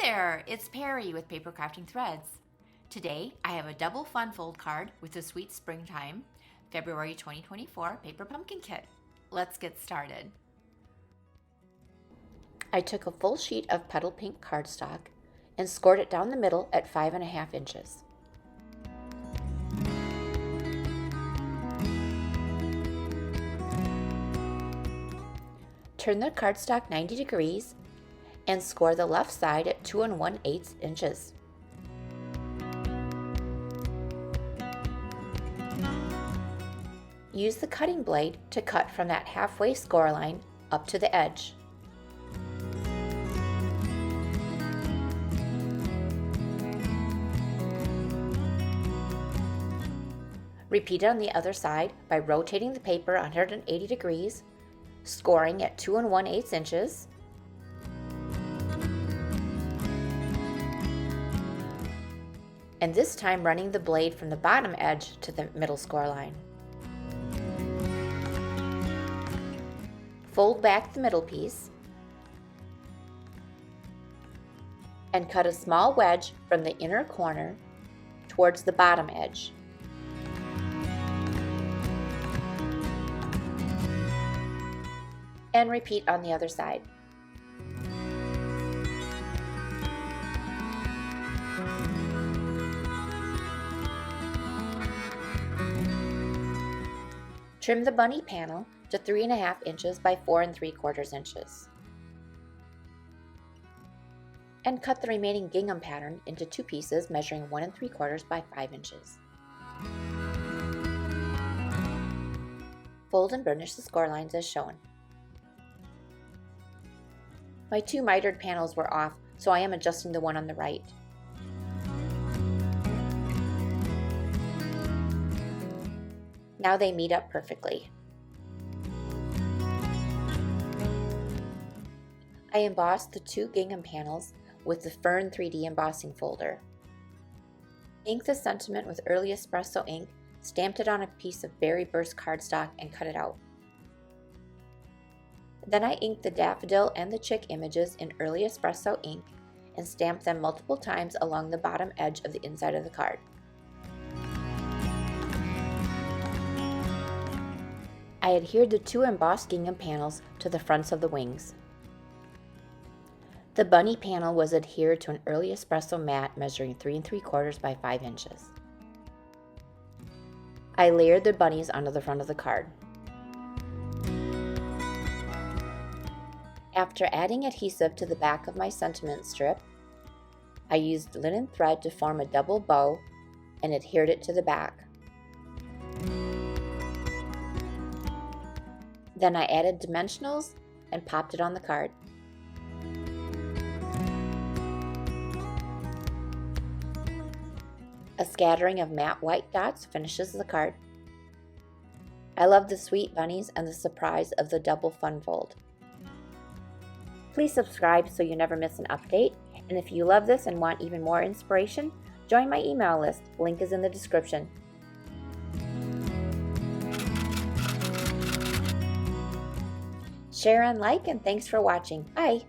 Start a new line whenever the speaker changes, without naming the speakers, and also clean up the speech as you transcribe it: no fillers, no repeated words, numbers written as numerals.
there, it's Perry with Paper Crafting Threads. Today I have a double fun fold card with the Sweet Springtime February 2024 paper pumpkin kit. Let's get started. I took a full sheet of petal pink cardstock and scored it down the middle at 5.5 inches. Turn the cardstock 90 degrees and score the left side at 2 1/8 inches. Use the cutting blade to cut from that halfway score line up to the edge. Repeat it on the other side by rotating the paper 180 degrees, scoring at 2 1/8 inches, and this time running the blade from the bottom edge to the middle score line. Fold back the middle piece and cut a small wedge from the inner corner towards the bottom edge. And repeat on the other side. Trim the bunny panel to 3.5 inches by 4 3/4 inches. And cut the remaining gingham pattern into 2 pieces measuring 1 3/4 by 5 inches. Fold and burnish the score lines as shown. My 2 mitered panels were off, so I am adjusting the one on the right. Now they meet up perfectly. I embossed the 2 gingham panels with the Fern 3D embossing folder. Ink the sentiment with early espresso ink, stamped it on a piece of berry burst cardstock and cut it out. Then I inked the daffodil and the chick images in early espresso ink and stamped them multiple times along the bottom edge of the inside of the card. I adhered the 2 embossed gingham panels to the fronts of the wings. The bunny panel was adhered to an early espresso mat measuring 3 3/4 by 5 inches. I layered the bunnies onto the front of the card. After adding adhesive to the back of my sentiment strip, I used linen thread to form a double bow and adhered it to the back. Then I added dimensionals and popped it on the card. A scattering of matte white dots finishes the card. I love the sweet bunnies and the surprise of the double fun fold. Please subscribe so you never miss an update, and if you love this and want even more inspiration, join my email list. Link is in the description. Share and like, and thanks for watching. Bye!